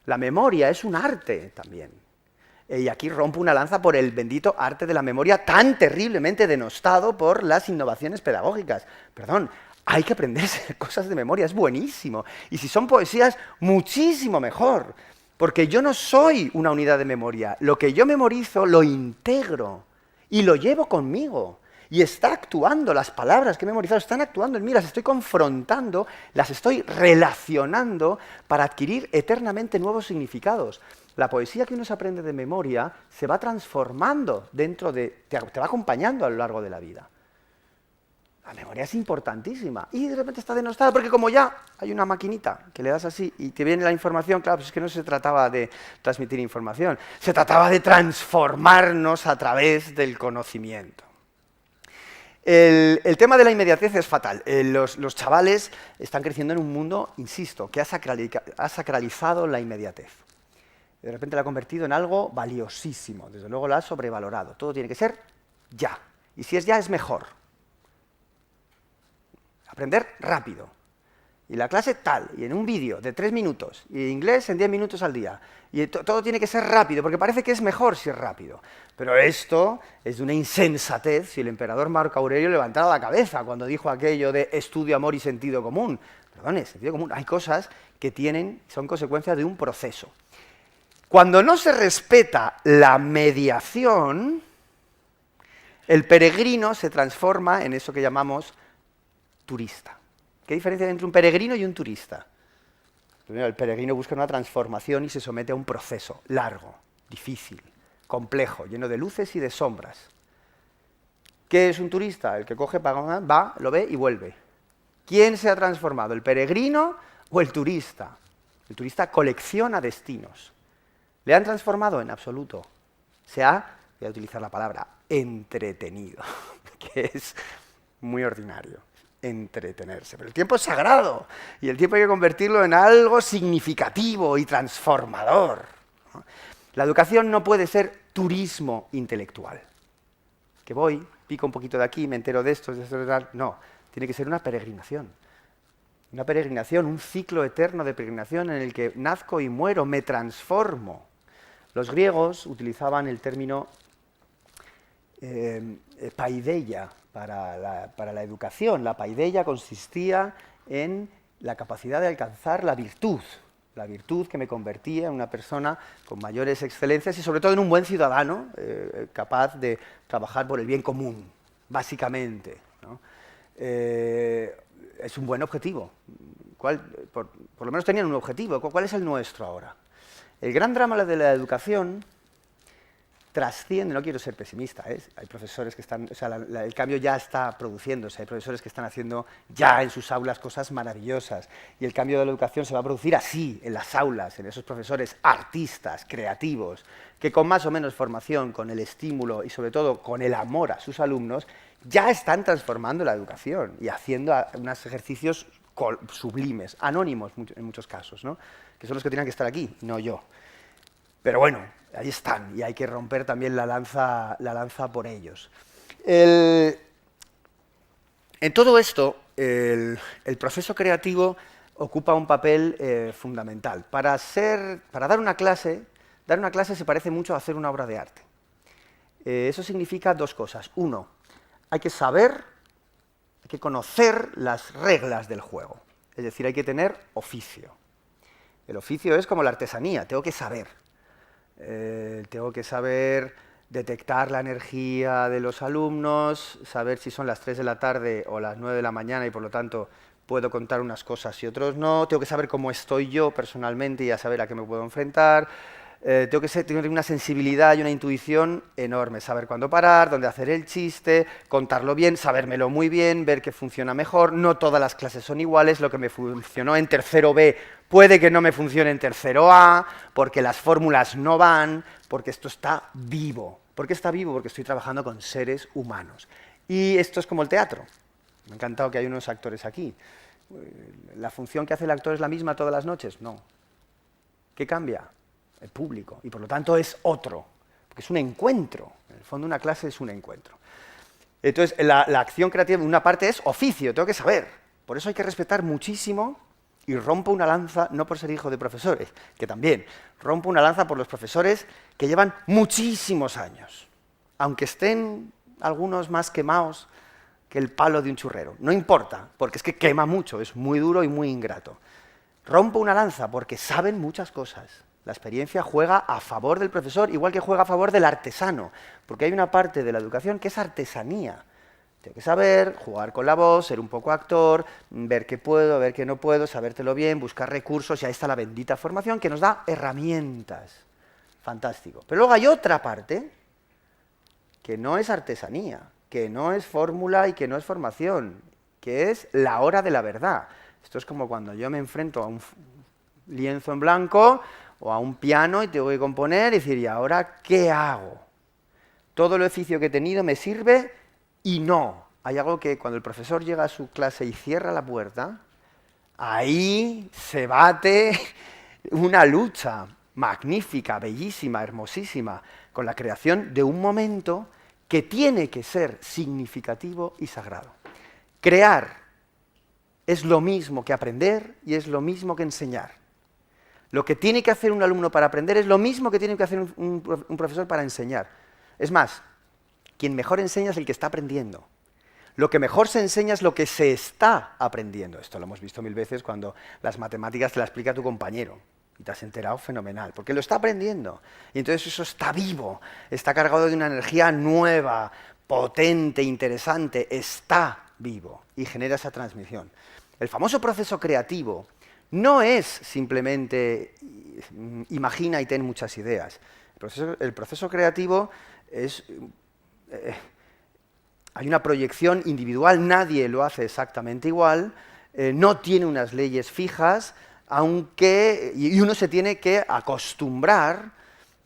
La memoria es un arte también. Y aquí rompo una lanza por el bendito arte de la memoria tan terriblemente denostado por las innovaciones pedagógicas. Perdón, hay que aprenderse cosas de memoria, es buenísimo. Y si son poesías, muchísimo mejor. Porque yo no soy una unidad de memoria. Lo que yo memorizo lo integro y lo llevo conmigo. Y está actuando, las palabras que he memorizado están actuando en mí, las estoy confrontando, las estoy relacionando para adquirir eternamente nuevos significados. La poesía que uno se aprende de memoria se va transformando dentro de... te va acompañando a lo largo de la vida. La memoria es importantísima y de repente está denostada porque como ya hay una maquinita que le das así y te viene la información, claro, pues es que no se trataba de transmitir información, se trataba de transformarnos a través del conocimiento. El tema de la inmediatez es fatal. Los chavales están creciendo en un mundo, insisto, que ha sacralizado la inmediatez. De repente la ha convertido en algo valiosísimo, desde luego la ha sobrevalorado. Todo tiene que ser ya, y si es ya es mejor. Aprender rápido. Y la clase tal, y en un vídeo de 3 minutos, y inglés en 10 minutos al día. Y todo tiene que ser rápido, porque parece que es mejor si es rápido. Pero esto es de una insensatez si el emperador Marco Aurelio levantara la cabeza cuando dijo aquello de estudio, amor y sentido común. Perdone, sentido común. Hay cosas que son consecuencia de un proceso. Cuando no se respeta la mediación, el peregrino se transforma en eso que llamamos turista. ¿Qué diferencia hay entre un peregrino y un turista? Primero, el peregrino busca una transformación y se somete a un proceso largo, difícil, complejo, lleno de luces y de sombras. ¿Qué es un turista? El que coge, va, lo ve y vuelve. ¿Quién se ha transformado, el peregrino o el turista? El turista colecciona destinos. ¿Le han transformado? En absoluto. Voy a utilizar la palabra, entretenido, que es muy ordinario. Entretenerse. Pero el tiempo es sagrado y el tiempo hay que convertirlo en algo significativo y transformador. La educación no puede ser turismo intelectual. Que voy, pico un poquito de aquí, me entero de esto, de tal. No, tiene que ser una peregrinación. Una peregrinación, un ciclo eterno de peregrinación en el que nazco y muero, me transformo. Los griegos utilizaban el término paideia para la educación. La paideia consistía en la capacidad de alcanzar la virtud que me convertía en una persona con mayores excelencias y sobre todo en un buen ciudadano capaz de trabajar por el bien común, básicamente, ¿no? Es un buen objetivo. Por lo menos tenían un objetivo. ¿Cuál es el nuestro ahora? El gran drama de la educación trasciende, no quiero ser pesimista, hay profesores que están, o sea, el cambio ya está produciéndose, hay profesores que están haciendo ya en sus aulas cosas maravillosas, y el cambio de la educación se va a producir así, en las aulas, en esos profesores artistas, creativos, que con más o menos formación, con el estímulo y sobre todo con el amor a sus alumnos, ya están transformando la educación y haciendo unos ejercicios sublimes, anónimos en muchos casos, ¿no? Que son los que tienen que estar aquí, no yo. Pero bueno, ahí están, y hay que romper también la lanza por ellos. En todo esto, el proceso creativo ocupa un papel fundamental. Para dar una clase se parece mucho a hacer una obra de arte. Eso significa 2 cosas. Uno, hay que conocer las reglas del juego. Es decir, hay que tener oficio. El oficio es como la artesanía, tengo que saber. Tengo que saber detectar la energía de los alumnos, saber si son las 3 de la tarde o las 9 de la mañana y por lo tanto puedo contar unas cosas y otros no, tengo que saber cómo estoy yo personalmente y a saber a qué me puedo enfrentar, tengo que tener una sensibilidad y una intuición enorme, saber cuándo parar, dónde hacer el chiste, contarlo bien, sabérmelo muy bien, ver qué funciona mejor. No todas las clases son iguales, lo que me funcionó en tercero B puede que no me funcione en tercero A, porque las fórmulas no van, porque esto está vivo. ¿Por qué está vivo? Porque estoy trabajando con seres humanos. Y esto es como el teatro. Me ha encantado que hay unos actores aquí. ¿La función que hace el actor es la misma todas las noches? No. ¿Qué cambia? El público, y por lo tanto es otro, porque es un encuentro. En el fondo una clase es un encuentro. Entonces, la acción creativa, una parte es oficio, tengo que saber. Por eso hay que respetar muchísimo, y rompo una lanza, no por ser hijo de profesores, que también, rompo una lanza por los profesores que llevan muchísimos años, aunque estén algunos más quemados que el palo de un churrero. No importa, porque es que quema mucho, es muy duro y muy ingrato. Rompo una lanza porque saben muchas cosas. La experiencia juega a favor del profesor, igual que juega a favor del artesano, porque hay una parte de la educación que es artesanía. Tengo que saber, jugar con la voz, ser un poco actor, ver qué puedo, ver qué no puedo, sabértelo bien, buscar recursos, y ahí está la bendita formación que nos da herramientas. Fantástico. Pero luego hay otra parte que no es artesanía, que no es fórmula y que no es formación, que es la hora de la verdad. Esto es como cuando yo me enfrento a un lienzo en blanco o a un piano y tengo que componer y decir, ¿y ahora qué hago? Todo el oficio que he tenido me sirve y no. Hay algo que cuando el profesor llega a su clase y cierra la puerta, ahí se bate una lucha magnífica, bellísima, hermosísima, con la creación de un momento que tiene que ser significativo y sagrado. Crear es lo mismo que aprender y es lo mismo que enseñar. Lo que tiene que hacer un alumno para aprender es lo mismo que tiene que hacer un profesor para enseñar. Es más, quien mejor enseña es el que está aprendiendo. Lo que mejor se enseña es lo que se está aprendiendo. Esto lo hemos visto mil veces cuando las matemáticas te las explica tu compañero. Y te has enterado fenomenal, porque lo está aprendiendo. Y entonces eso está vivo, está cargado de una energía nueva, potente, interesante, está vivo y genera esa transmisión. El famoso proceso creativo no es simplemente imagina y ten muchas ideas. El proceso creativo es... hay una proyección individual, nadie lo hace exactamente igual, no tiene unas leyes fijas, y uno se tiene que acostumbrar,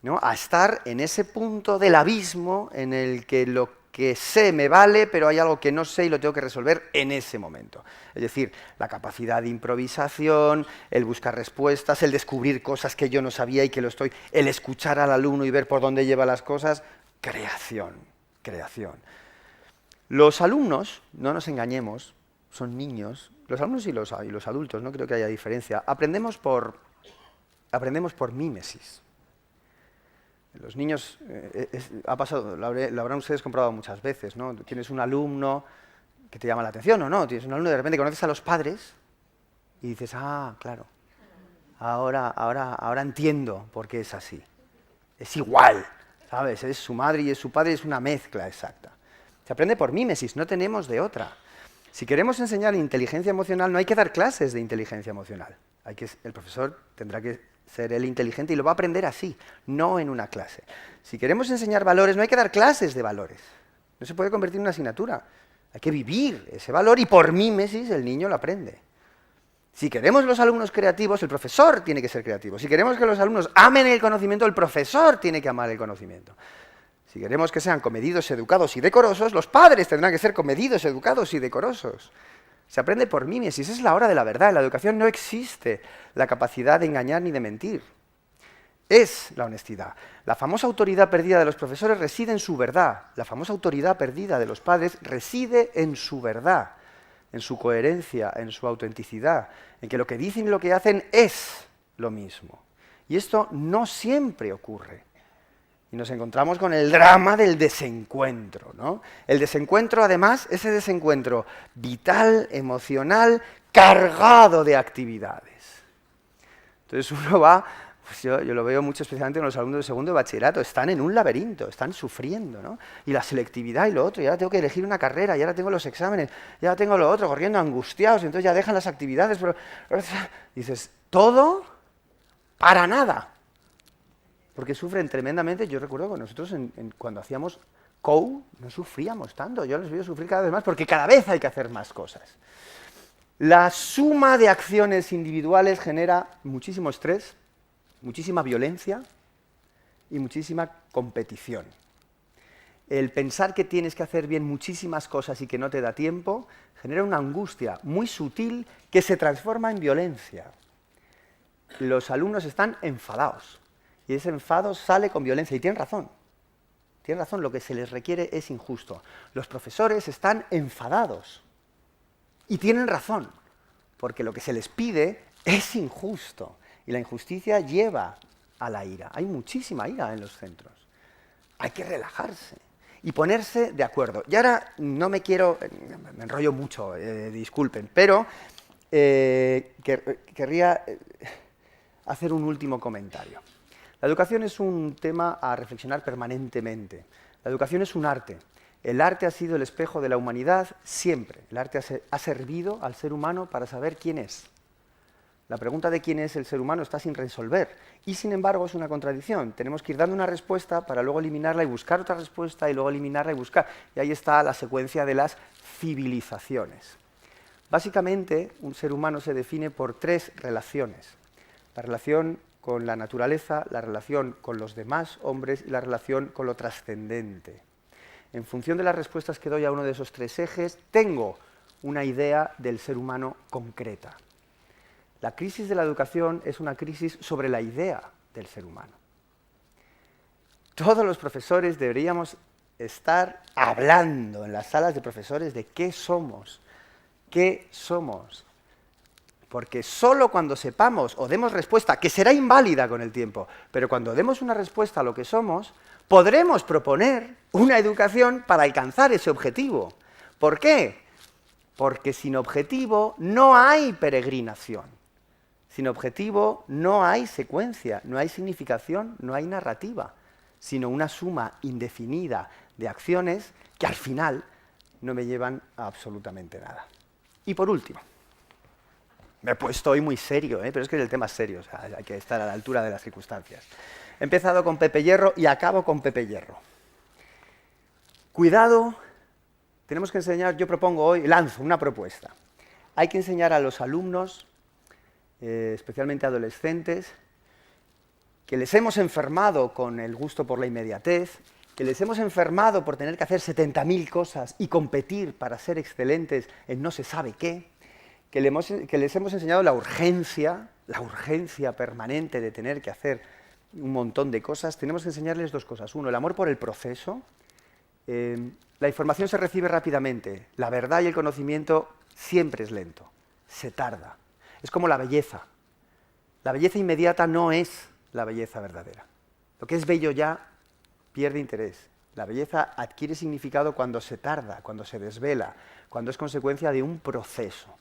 ¿no?, a estar en ese punto del abismo en el que lo que sé me vale, pero hay algo que no sé y lo tengo que resolver en ese momento. Es decir, la capacidad de improvisación, el buscar respuestas, el descubrir cosas que yo no sabía y que lo estoy, el escuchar al alumno y ver por dónde lleva las cosas, creación. Los alumnos, no nos engañemos, son niños, los alumnos y los adultos, no creo que haya diferencia, aprendemos por mímesis. Los niños, ha pasado, lo habrán ustedes comprobado muchas veces, ¿no? Tienes un alumno que te llama la atención o no, tienes un alumno y de repente conoces a los padres y dices, ah, claro, ahora entiendo por qué es así. Es igual, ¿sabes? Es su madre y es su padre, es una mezcla exacta. Se aprende por mímesis, no tenemos de otra. Si queremos enseñar inteligencia emocional, no hay que dar clases de inteligencia emocional. El profesor tendrá que ser él inteligente y lo va a aprender así, no en una clase. Si queremos enseñar valores, no hay que dar clases de valores. No se puede convertir en una asignatura. Hay que vivir ese valor y por mímesis el niño lo aprende. Si queremos los alumnos creativos, el profesor tiene que ser creativo. Si queremos que los alumnos amen el conocimiento, el profesor tiene que amar el conocimiento. Si queremos que sean comedidos, educados y decorosos, los padres tendrán que ser comedidos, educados y decorosos. Se aprende por mímesis, es la hora de la verdad. En la educación no existe la capacidad de engañar ni de mentir. Es la honestidad. La famosa autoridad perdida de los profesores reside en su verdad. La famosa autoridad perdida de los padres reside en su verdad, en su coherencia, en su autenticidad, en que lo que dicen y lo que hacen es lo mismo. Y esto no siempre ocurre. Y nos encontramos con el drama del desencuentro, ¿no? El desencuentro, además, ese desencuentro vital, emocional, cargado de actividades. Entonces uno va, pues yo lo veo mucho especialmente en los alumnos de segundo de bachillerato, están en un laberinto, están sufriendo, ¿no? Y la selectividad y lo otro, y ahora tengo que elegir una carrera, y ahora tengo los exámenes, y ahora tengo lo otro, corriendo angustiados, y entonces ya dejan las actividades, pero dices, todo para nada. porque sufren tremendamente. Yo recuerdo que nosotros cuando hacíamos COU no sufríamos tanto, yo les veo sufrir cada vez más porque cada vez hay que hacer más cosas. La suma de acciones individuales genera muchísimo estrés, muchísima violencia y muchísima competición. El pensar que tienes que hacer bien muchísimas cosas y que no te da tiempo genera una angustia muy sutil que se transforma en violencia. Los alumnos están enfadados y ese enfado sale con violencia y tienen razón. Tienen razón, lo que se les requiere es injusto. Los profesores están enfadados y tienen razón, porque lo que se les pide es injusto y la injusticia lleva a la ira. Hay muchísima ira en los centros. Hay que relajarse y ponerse de acuerdo. Y ahora no me quiero, me enrollo mucho, disculpen, pero querría hacer un último comentario. La educación es un tema a reflexionar permanentemente. La educación es un arte. El arte ha sido el espejo de la humanidad siempre. El arte ha servido al ser humano para saber quién es. La pregunta de quién es el ser humano está sin resolver y, sin embargo, es una contradicción. Tenemos que ir dando una respuesta para luego eliminarla y buscar otra respuesta y luego eliminarla y buscar. Y ahí está la secuencia de las civilizaciones. Básicamente, un ser humano se define por tres relaciones. La relación con la naturaleza, la relación con los demás hombres y la relación con lo trascendente. En función de las respuestas que doy a uno de esos tres ejes, tengo una idea del ser humano concreta. La crisis de la educación es una crisis sobre la idea del ser humano. Todos los profesores deberíamos estar hablando en las salas de profesores de qué somos, porque solo cuando sepamos o demos respuesta, que será inválida con el tiempo, pero cuando demos una respuesta a lo que somos, podremos proponer una educación para alcanzar ese objetivo. ¿Por qué? Porque sin objetivo no hay peregrinación. Sin objetivo no hay secuencia, no hay significación, no hay narrativa, sino una suma indefinida de acciones que al final no me llevan a absolutamente nada. Y por último, me he puesto hoy muy serio, pero es que el tema es serio, o sea, hay que estar a la altura de las circunstancias. He empezado con Pepe Hierro y acabo con Pepe Hierro. Cuidado, tenemos que enseñar, yo propongo hoy, lanzo una propuesta. Hay que enseñar a los alumnos, especialmente adolescentes, que les hemos enfermado con el gusto por la inmediatez, que les hemos enfermado por tener que hacer 70.000 cosas y competir para ser excelentes en no se sabe qué, que les hemos enseñado la urgencia permanente de tener que hacer un montón de cosas. Tenemos que enseñarles dos cosas. Uno, el amor por el proceso. La información se recibe rápidamente. La verdad y el conocimiento siempre es lento. Se tarda. Es como la belleza. La belleza inmediata no es la belleza verdadera. Lo que es bello ya pierde interés. La belleza adquiere significado cuando se tarda, cuando se desvela, cuando es consecuencia de un proceso.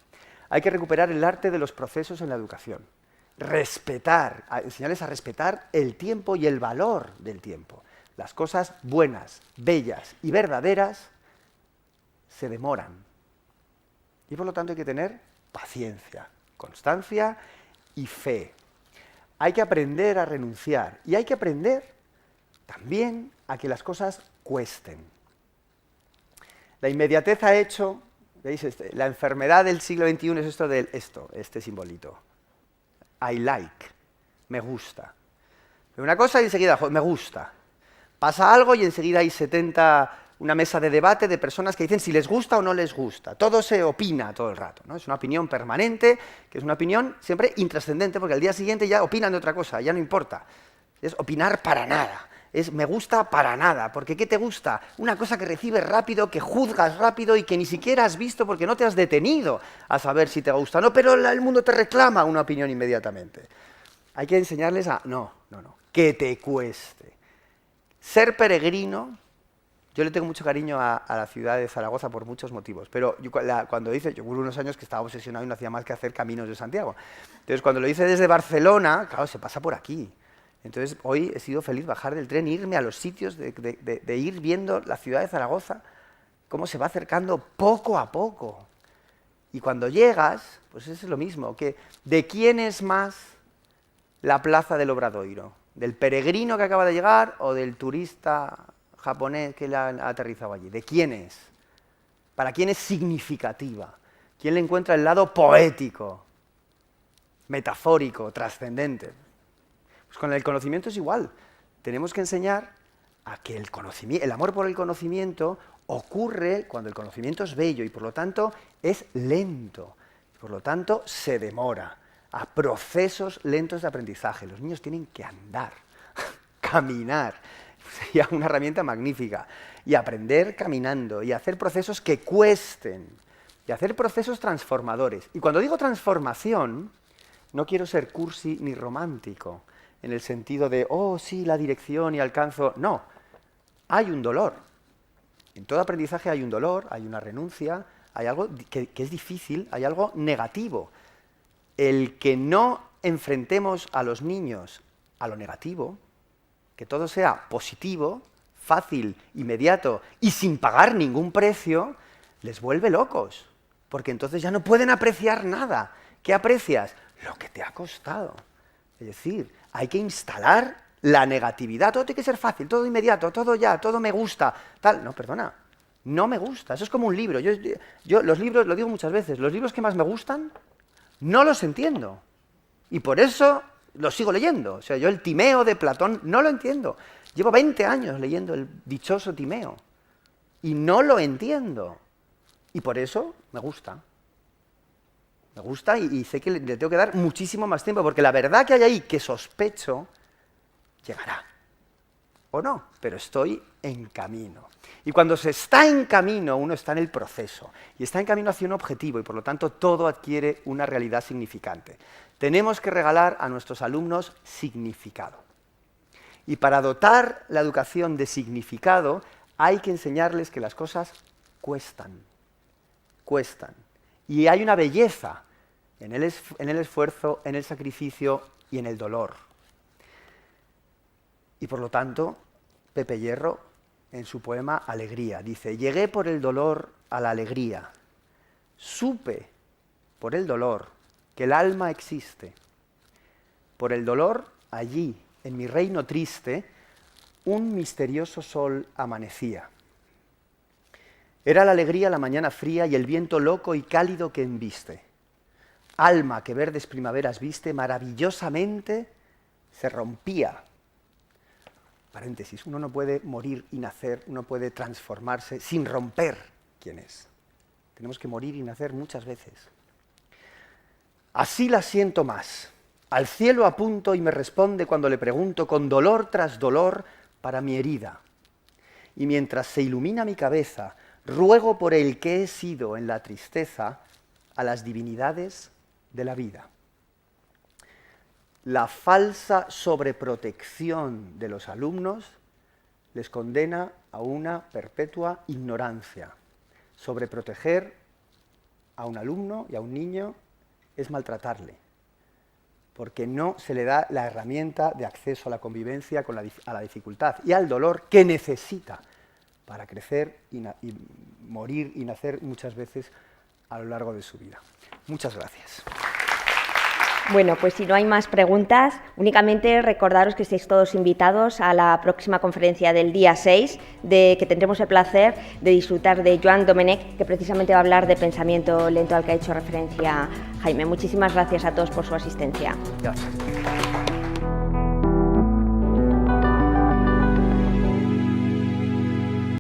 Hay que recuperar el arte de los procesos en la educación. Respetar, enseñarles a respetar el tiempo y el valor del tiempo. Las cosas buenas, bellas y verdaderas se demoran. Y por lo tanto hay que tener paciencia, constancia y fe. Hay que aprender a renunciar y hay que aprender también a que las cosas cuesten. La inmediatez ha hecho, ¿veis? La enfermedad del siglo XXI es este simbolito. I like, me gusta. Una cosa y enseguida, me gusta. Pasa algo y enseguida hay una mesa de debate de personas que dicen si les gusta o no les gusta. Todo se opina todo el rato, ¿no? Es una opinión permanente, que es una opinión siempre intrascendente, porque al día siguiente ya opinan de otra cosa, ya no importa. Es opinar para nada. Es me gusta para nada, porque ¿qué te gusta? Una cosa que recibes rápido, que juzgas rápido y que ni siquiera has visto porque no te has detenido a saber si te gusta o no, pero el mundo te reclama una opinión inmediatamente. Hay que enseñarles a, no, que te cueste. Ser peregrino, yo le tengo mucho cariño a la ciudad de Zaragoza por muchos motivos, pero cuando yo hubo unos años que estaba obsesionado y no hacía más que hacer caminos de Santiago. Entonces cuando lo hice desde Barcelona, claro, se pasa por aquí. Entonces, hoy he sido feliz bajar del tren, irme a los sitios, de ir viendo la ciudad de Zaragoza, cómo se va acercando poco a poco. Y cuando llegas, pues es lo mismo, que ¿de quién es más la plaza del Obradoiro? ¿Del peregrino que acaba de llegar o del turista japonés que le ha aterrizado allí? ¿De quién es? ¿Para quién es significativa? ¿Quién le encuentra el lado poético, metafórico, trascendente? Pues con el conocimiento es igual. Tenemos que enseñar a que el amor por el conocimiento ocurre cuando el conocimiento es bello y por lo tanto es lento, por lo tanto se demora, a procesos lentos de aprendizaje. Los niños tienen que andar, caminar, sería una herramienta magnífica, y aprender caminando, y hacer procesos que cuesten, y hacer procesos transformadores. Y cuando digo transformación, no quiero ser cursi ni romántico, en el sentido de, oh, sí, la dirección y alcanzo. No, hay un dolor. En todo aprendizaje hay un dolor, hay una renuncia, hay algo que es difícil, hay algo negativo. El que no enfrentemos a los niños a lo negativo, que todo sea positivo, fácil, inmediato y sin pagar ningún precio, les vuelve locos, porque entonces ya no pueden apreciar nada. ¿Qué aprecias? Lo que te ha costado. Es decir, hay que instalar la negatividad, todo tiene que ser fácil, todo inmediato, todo ya, todo me gusta, tal. No, perdona, no me gusta, eso es como un libro. Yo los libros, lo digo muchas veces, los libros que más me gustan, no los entiendo. Y por eso los sigo leyendo. O sea, yo el Timeo de Platón no lo entiendo. Llevo 20 años leyendo el dichoso Timeo y no lo entiendo. Y por eso me gusta. Me gusta y sé que le tengo que dar muchísimo más tiempo, porque la verdad que hay ahí, que sospecho, llegará. O no, pero estoy en camino. Y cuando se está en camino, uno está en el proceso, y está en camino hacia un objetivo, y por lo tanto todo adquiere una realidad significante. Tenemos que regalar a nuestros alumnos significado. Y para dotar la educación de significado, hay que enseñarles que las cosas cuestan. Cuestan. Y hay una belleza en el esfuerzo, en el sacrificio y en el dolor. Y por lo tanto, Pepe Hierro, en su poema Alegría, dice: llegué por el dolor a la alegría, supe por el dolor que el alma existe. Por el dolor, allí, en mi reino triste, un misterioso sol amanecía. Era la alegría la mañana fría y el viento loco y cálido que embiste. Alma que verdes primaveras viste, maravillosamente se rompía. Paréntesis, uno no puede morir y nacer, uno puede transformarse sin romper quién es. Tenemos que morir y nacer muchas veces. Así la siento más. Al cielo apunto y me responde cuando le pregunto con dolor tras dolor para mi herida. Y mientras se ilumina mi cabeza, ruego por el que he sido en la tristeza a las divinidades de la vida. La falsa sobreprotección de los alumnos les condena a una perpetua ignorancia. Sobreproteger a un alumno y a un niño es maltratarle, porque no se le da la herramienta de acceso a la convivencia a la dificultad y al dolor que necesita para crecer y morir y nacer muchas veces a lo largo de su vida. Muchas gracias. Bueno, pues si no hay más preguntas, únicamente recordaros que estáis todos invitados a la próxima conferencia del día 6, que tendremos el placer de disfrutar de Joan Domenech, que precisamente va a hablar de pensamiento lento al que ha hecho referencia Jaime. Muchísimas gracias a todos por su asistencia. Gracias.